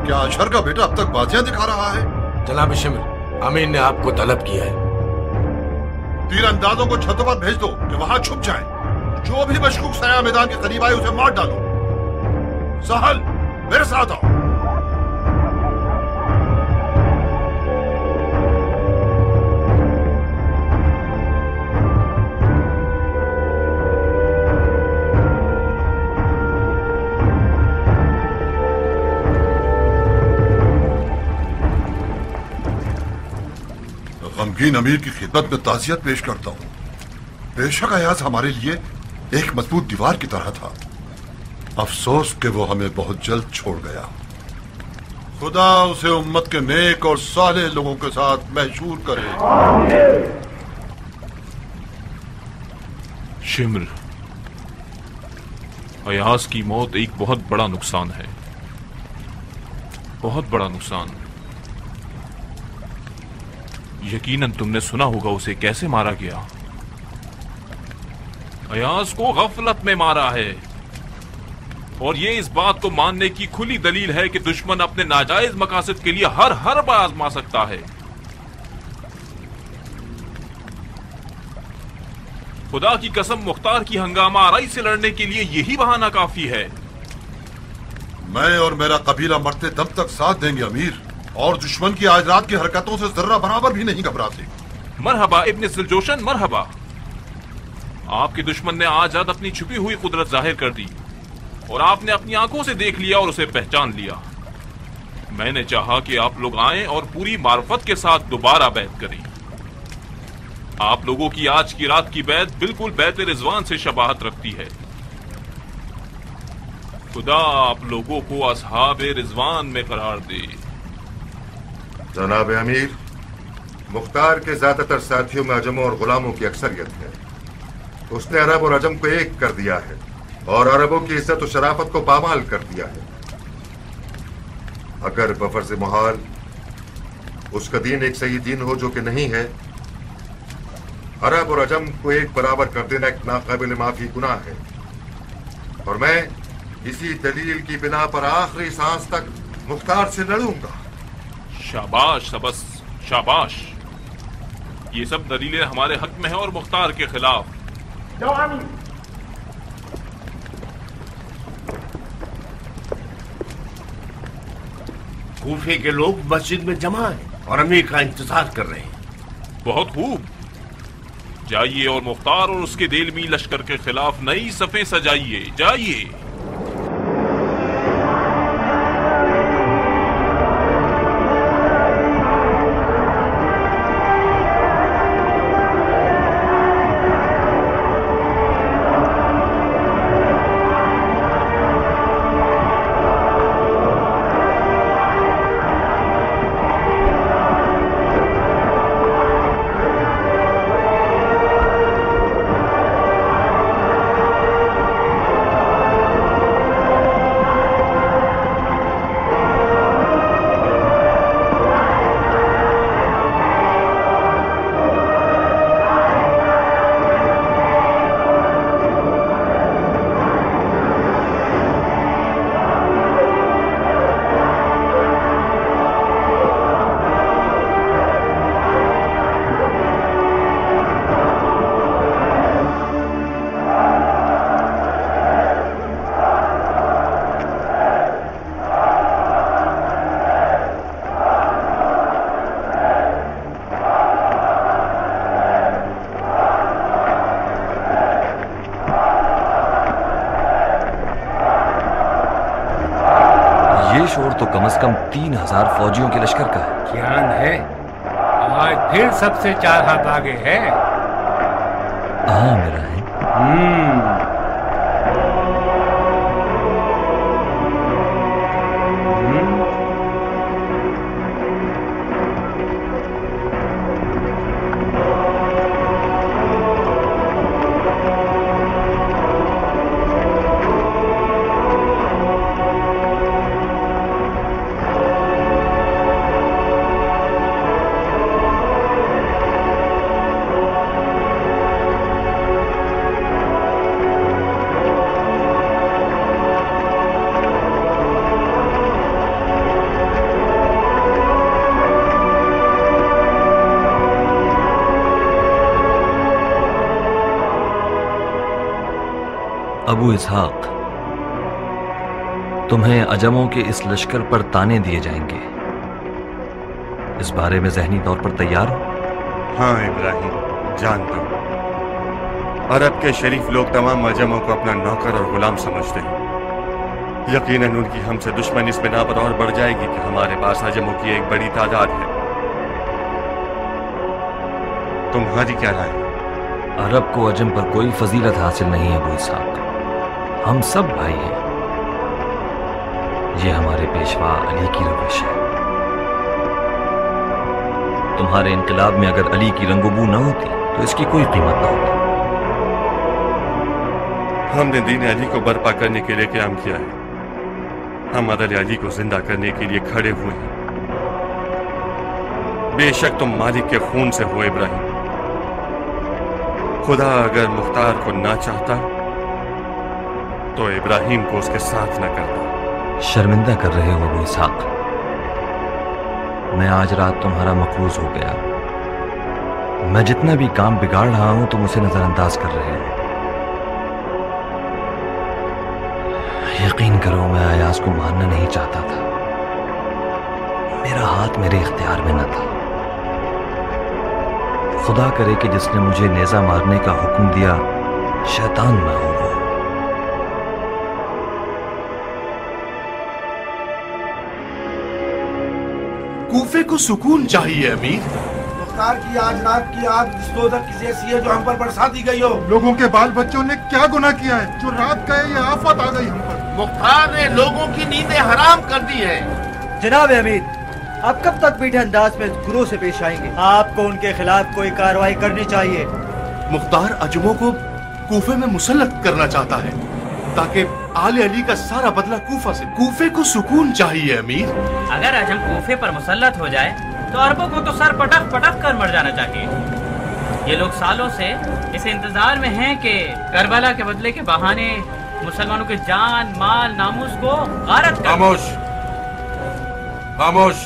क्या अशर का बेटा अब तक बाजियां दिखा रहा है? जनाब शिम्र, अमीर ने आपको तलब किया है। तीरंदाजों को छतों पर भेज दो कि वहां छुप जाएं। जो भी मशकूक साया मैदान के करीब आए उसे मार डालो। सहल, मेरे साथ आओ। गमगीन अमीर की खिदमत में ताज़ियत पेश करता हूँ। बेशक अयाज हमारे लिए एक मजबूत दीवार की तरह था। अफसोस कि वो हमें बहुत जल्द छोड़ गया। खुदा उसे उम्मत के नेक और साले लोगों के साथ महशूर करे। शिम्र, अयाज की मौत एक बहुत बड़ा नुकसान है, बहुत बड़ा नुकसान। यकीनन तुमने सुना होगा उसे कैसे मारा गया। अयाज को गफलत में मारा है, और ये इस बात को मानने की खुली दलील है कि दुश्मन अपने नाजायज मकासद के लिए हर बार आजमा सकता है। खुदा की कसम, मुख्तार की हंगामा आराई से लड़ने के लिए यही बहाना काफी है। मैं और मेरा कबीला मरते दम तक साथ देंगे अमीर, और दुश्मन की आज रात की हरकतों से जर्रा बराबर भी नहीं घबराते। मरहबा इब्न जिलजोशन, मरहबा। आपके दुश्मन ने आज रात अपनी छुपी हुई कुदरत जाहिर कर दी, और आपने अपनी आंखों से देख लिया और उसे पहचान लिया। मैंने चाहा कि आप लोग आएं और पूरी मार्फत के साथ दोबारा बैत करें। आप लोगों की आज की रात की बैत बिल्कुल बैत रिजवान से शबाहत रखती है। खुदा आप लोगों को असहाब रिजवान में करार दे। जनाब अमीर, मुख्तार के ज्यादातर साथियों में अजमों और गुलामों की अक्सरियत है। उसने अरब और अजम को एक कर दिया है, और अरबों की इज्जत और शराफत को पामाल कर दिया है। अगर बफर्ज़ मुहाल उसका दीन एक सही दीन हो जो कि नहीं है, अरब और अजम को एक बराबर कर देना एक नाकाबिल माफी गुनाह है। और मैं इसी दलील की बिना पर आखिरी सांस तक मुख्तार से लड़ूंगा। शाबाश सबस, शाबाश। ये सब दलीलें हमारे हक में हैं और मुख्तार के खिलाफ। कूफे के लोग मस्जिद में जमा हैं और अमीर का इंतजार कर रहे हैं। बहुत खूब, जाइए और मुख्तार और उसके देलमी लश्कर के खिलाफ नई सफ़ें सजाइए। जाइए। शोर तो कम से कम 3000 फौजियों के लश्कर का है। ज्ञान है, आज फिर सबसे 4 हाथ आगे है। हाँ मेरा है। अबू इसहाक, तुम्हें अजमों के इस लश्कर पर ताने दिए जाएंगे। इस बारे में ज़हनी तौर पर तैयार हो? हाँ इब्राहिम, जानता हूं। अरब के शरीफ लोग तमाम अजमों को अपना नौकर और गुलाम समझते हैं। यकीनन उनकी हमसे दुश्मनी इस बिना पर और बढ़ जाएगी कि हमारे पास अजमों की एक बड़ी तादाद है। तुम्हारी क्या राय? अरब को अजम पर कोई फजीलत हासिल नहीं है अबू इसहाक। हम सब भाई हैं। ये हमारे पेशवा अली की रविश है। तुम्हारे इनकलाब में अगर अली की रंगोबू न होती तो इसकी कोई कीमत न होती। हमने दीन अली को बर्पा करने के लिए क़याम किया है। हम अदल अली को जिंदा करने के लिए खड़े हुए हैं। बेशक तुम मालिक के खून से हो इब्राहिम। खुदा अगर मुख्तार को ना चाहता तो इब्राहिम को उसके साथ न करता। शर्मिंदा कर रहे हो अबू इसहाक। मैं आज रात तुम्हारा मकरूज हो गया। मैं जितना भी काम बिगाड़ रहा हूं तुम उसे नजरअंदाज कर रहे हो। यकीन करो, मैं अयाज को मारना नहीं चाहता था। मेरा हाथ मेरे इख्तियार में न था। खुदा करे कि जिसने मुझे नेजा मारने का हुक्म दिया शैतान ना हो वो। कूफे को सुकून चाहिए अमीर। मुख्तार की आज रात की आग इस दोज़ख की जैसी है जो हम पर बरसा दी गई हो। लोगों के बाल बच्चों ने क्या गुनाह किया है जो रात गए ये आफत आ गई हम पर। मुख्तार ने लोगों की नींदें हराम कर दी है। जनाब अमीर, आप कब तक मीठे अंदाज में गुरु से पेश आएंगे? आपको उनके खिलाफ कोई कार्रवाई करनी चाहिए। मुख्तार अजमों को कूफे में मुसल्लत करना चाहता है ताकि आले अली का सारा बदला कूफा से। कूफे को सुकून चाहिए अमीर। अगर अजम कूफे पर मुसल्लत हो जाए तो अरबों को तो सर पटक पटक कर मर जाना चाहिए। ये लोग सालों से इस इंतजार में हैं कि करबला के बदले के बहाने मुसलमानों के जान माल नामूस को गारत कर। खामोश, खामोश।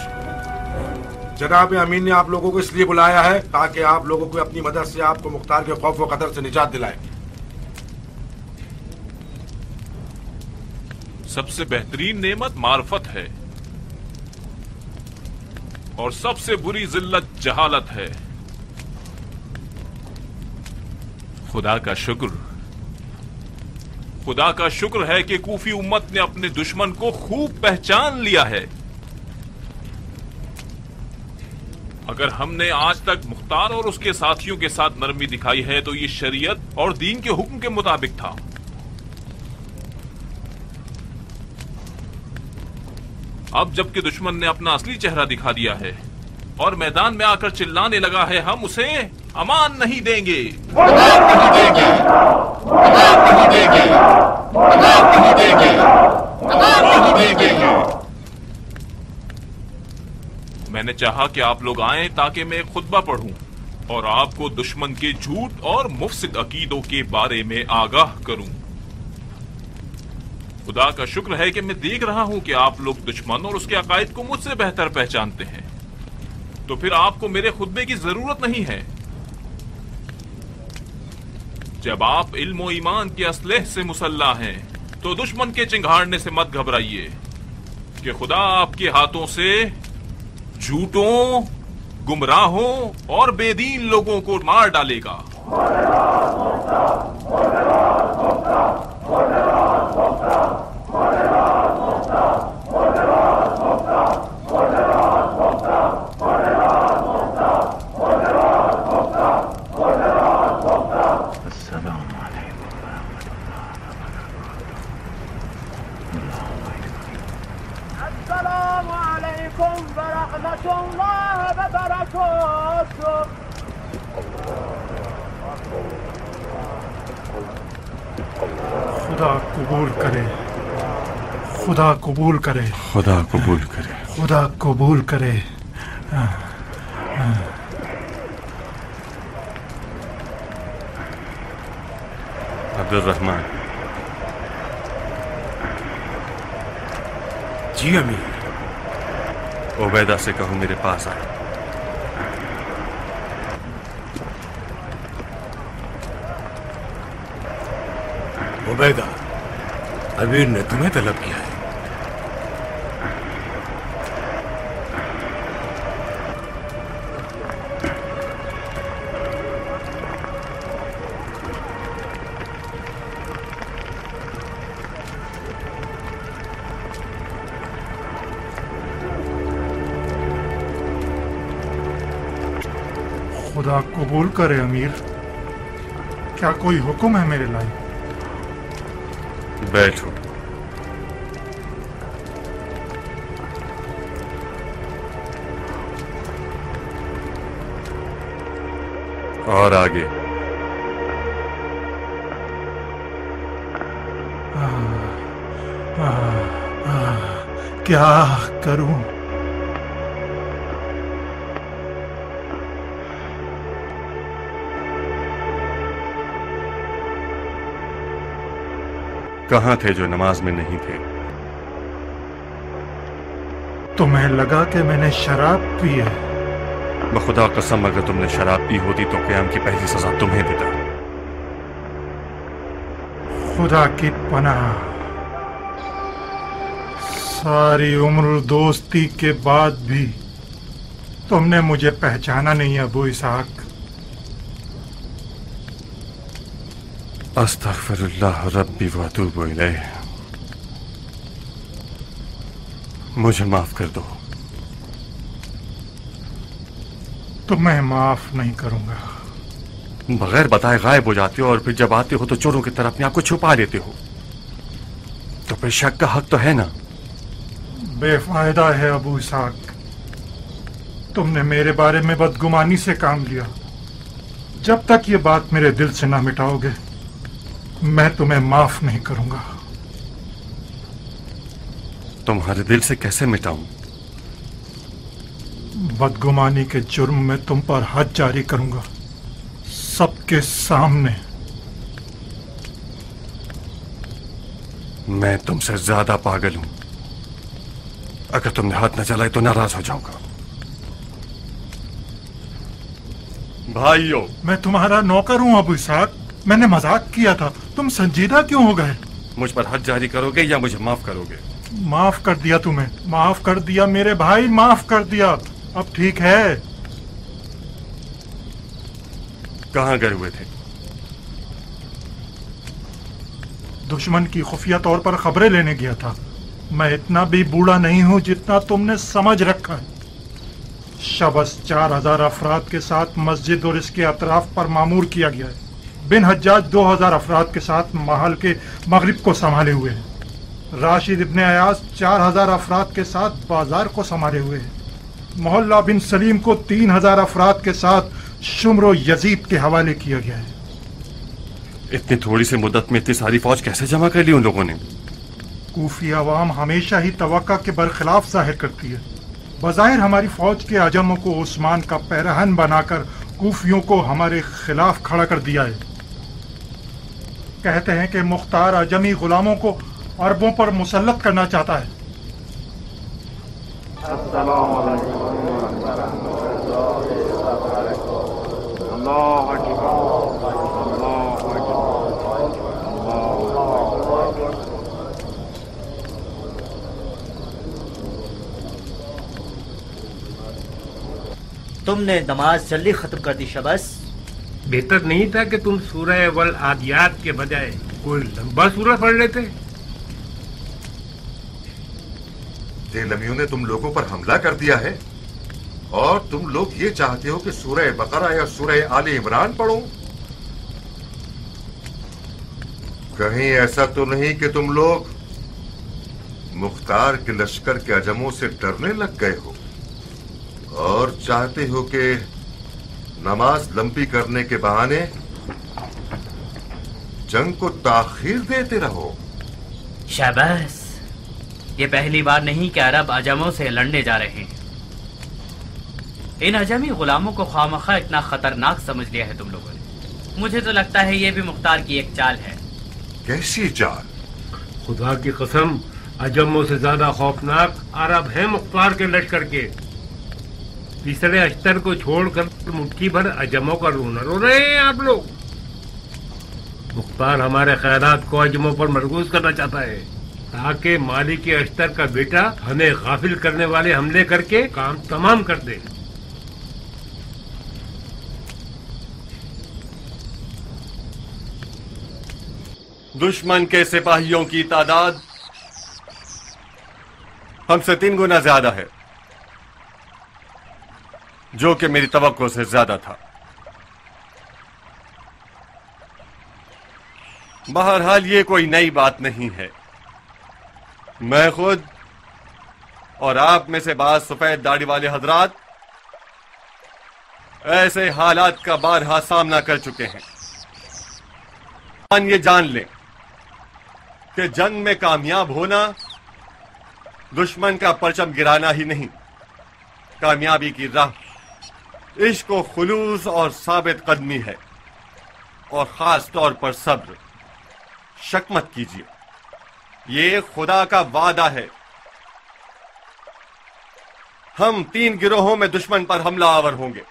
जनाब अमीन ने आप लोगों को इसलिए बुलाया है ताकि आप लोगों को अपनी मदद से आपको मुख्तार के खौफ व खतर से निजात दिलाए। सबसे बेहतरीन नेमत मार्फत है और सबसे बुरी जिल्लत जहालत है। खुदा का शुक्र है कि कूफी उम्मत ने अपने दुश्मन को खूब पहचान लिया है। अगर हमने आज तक मुख्तार और उसके साथियों के साथ नरमी दिखाई है तो ये शरीयत और दीन के हुक्म के मुताबिक था। अब जबकि दुश्मन ने अपना असली चेहरा दिखा दिया है और मैदान में आकर चिल्लाने लगा है, हम उसे अमान नहीं देंगे। मैंने चाहा कि आप लोग आएं ताकि मैं एक खुतबा पढ़ूं और आपको दुश्मन के झूठ और मुफसिद अकीदों के बारे में आगाह करूं। खुदा का शुक्र है कि मैं देख रहा हूं कि आप लोग दुश्मन और उसके अकायद को मुझसे बेहतर पहचानते हैं, तो फिर आपको मेरे खुतबे की जरूरत नहीं है। जब आप इल्म और ईमान के असलह से मुसल्ला हैं तो दुश्मन के चिंगाड़ने से मत घबराइए कि खुदा आपके हाथों से झूठों, गुमराहों और बेदीन लोगों को मार डालेगा। खुदा कबूल करे, खुदा कबूल करे, खुदा कबूल करे, खुदा कबूल करे। अब्दुल रहमान। जी अमीर। उबैदा से कहो मेरे पास आए। उबैदा, अमीर ने तुम्हें तलब किया है। खुदा कबूल करे अमीर, क्या कोई हुक्म है मेरे लायक? बैठो। और आगे? क्या करूं? कहाँ थे जो नमाज में नहीं थे? तुम्हें लगा कि मैंने शराब पी है? बखुदा कसम, अगर तुमने शराब पी होती तो क़याम की पहली सजा तुम्हें देता। खुदा की पनाह, सारी उम्र दोस्ती के बाद भी तुमने मुझे पहचाना नहीं अबू इसहाक। अस्तगफिरुल्लाह रब्बी व अतूबु इलैह। मुझे माफ कर दो। तुम्हें माफ नहीं करूंगा। बगैर बताए गायब हो जाते हो और फिर जब आते हो तो चोरों की तरह अपने आप को छुपा लेते हो। तो फिर शक का हक तो है ना? बेफायदा है अबू इसहाक, तुमने मेरे बारे में बदगुमानी से काम लिया। जब तक ये बात मेरे दिल से ना मिटाओगे मैं तुम्हें माफ नहीं करूंगा। तुम्हारे दिल से कैसे मिटाऊं? बदगुमानी के जुर्म में तुम पर हद जारी करूंगा, सबके सामने। मैं तुमसे ज्यादा पागल हूं। अगर तुमने हाथ न चलाए तो नाराज हो जाऊंगा। भाइयों, मैं तुम्हारा नौकर हूं अबू इसहाक, मैंने मजाक किया था, तुम संजीदा क्यों हो गए? मुझ पर हद जारी करोगे या मुझे माफ करोगे? माफ कर दिया तुम्हें, माफ कर दिया मेरे भाई, माफ कर दिया। अब ठीक है। कहां गए हुए थे? दुश्मन की खुफिया तौर पर खबरें लेने गया था। मैं इतना भी बूढ़ा नहीं हूं जितना तुमने समझ रखा है। शबस 4000 अफराद के साथ मस्जिद और इसके अतराफ पर मामूर किया गया है। बिन हज्जाज 2000 अफराद के साथ महल के मगरिब को संभाले हुए हैं। राशिद इब्ने अयाज 4000 अफराद के साथ बाजार को संभाले हुए हैं। मोहल्ला बिन सलीम को 3000 अफराद के साथ शुम्र यजीद के हवाले किया गया है। इतनी थोड़ी सी मुद्दत में इतनी सारी फौज कैसे जमा कर ली उन लोगों ने? कूफी अवाम हमेशा ही तवक्का के बरखिलाफ जाहिर करती है। बज़ाहिर हमारी फौज के अजमों को उस्मान का पैरहन बनाकर कूफियों को हमारे खिलाफ खड़ा कर दिया है। कहते हैं कि मुख्तार अजमी गुलामों को अरबों पर मुसल्लत करना चाहता है। तुमने नमाज जल्दी खत्म कर दी शबस। बेहतर नहीं था कि तुम सूरह वल आदियात के बजाय कोई लंबा सूरह पढ़ लेते? देलमियों ने तुम लोगों पर हमला कर दिया है और तुम लोग ये चाहते हो कि सूरह बकरा या सूरह आले इमरान पढ़ो? कहीं ऐसा तो नहीं कि तुम लोग मुख्तार के लश्कर के अजमों से डरने लग गए हो और चाहते हो कि नमाज लंबी करने के बहाने जंग को ताखीर देते रहो? शाबाश, ये पहली बार नहीं कि अरब अजमों से लड़ने जा रहे हैं। इन अजमी गुलामों को खामखा इतना खतरनाक समझ लिया है तुम लोगों ने। मुझे तो लगता है ये भी मुख्तार की एक चाल है। कैसी चाल? खुदा की कसम, अजमों से ज्यादा खौफनाक अरब हैं मुख्तार के लश्कर के। तीसरे अख्तर को छोड़कर मुट्ठी भर अजमों का रोना रो रहे हैं आप लोग। मुख्तार हमारे ख्यालात को अजमों पर मरकूज करना चाहता है ताकि मालिक अख्तर का बेटा हमें गाफिल करने वाले हमले करके काम तमाम कर दे। दुश्मन के सिपाहियों की तादाद हमसे 3 गुना ज्यादा है, जो कि मेरी तवक्को से ज्यादा था। बहरहाल ये कोई नई बात नहीं है। मैं खुद और आप में से बाज सफेद दाढ़ी वाले हजरात ऐसे हालात का बारहा सामना कर चुके हैं। ये जान लें कि जंग में कामयाब होना दुश्मन का परचम गिराना ही नहीं, कामयाबी की राह इश्क व खुलूस और साबित कदमी है, और खास तौर पर सब्र। शक मत कीजिए, ये खुदा का वादा है। हम 3 गिरोहों में दुश्मन पर हमला आवर होंगे।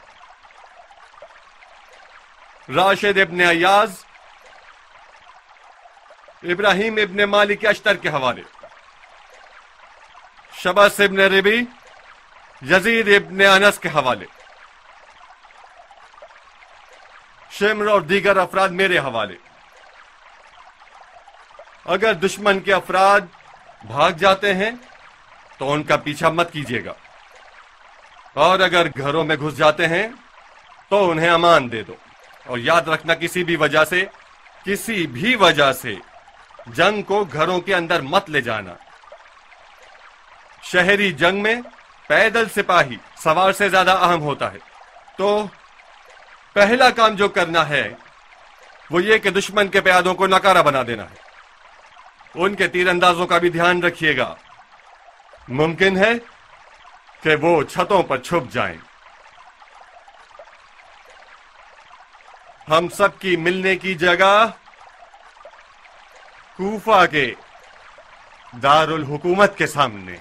राशिद इब्ने अय्याज इब्राहिम इब्ने मालिक अश्तर के हवाले, शबस इब्ने रिबी यजीद इब्ने अनस के हवाले, शिम्र और दीगर अफराद मेरे हवाले। अगर दुश्मन के अफराद भाग जाते हैं तो उनका पीछा मत कीजिएगा, और अगर घरों में घुस जाते हैं तो उन्हें अमान दे दो। और याद रखना, किसी भी वजह से जंग को घरों के अंदर मत ले जाना। शहरी जंग में पैदल सिपाही सवार से ज्यादा अहम होता है। तो पहला काम जो करना है वो ये कि दुश्मन के प्यादों को नकारा बना देना है। उनके तीरंदाजों का भी ध्यान रखिएगा। मुमकिन है कि वो छतों पर छुप जाएं। हम सब की मिलने की जगह कूफा के दारुल हुकूमत के सामने।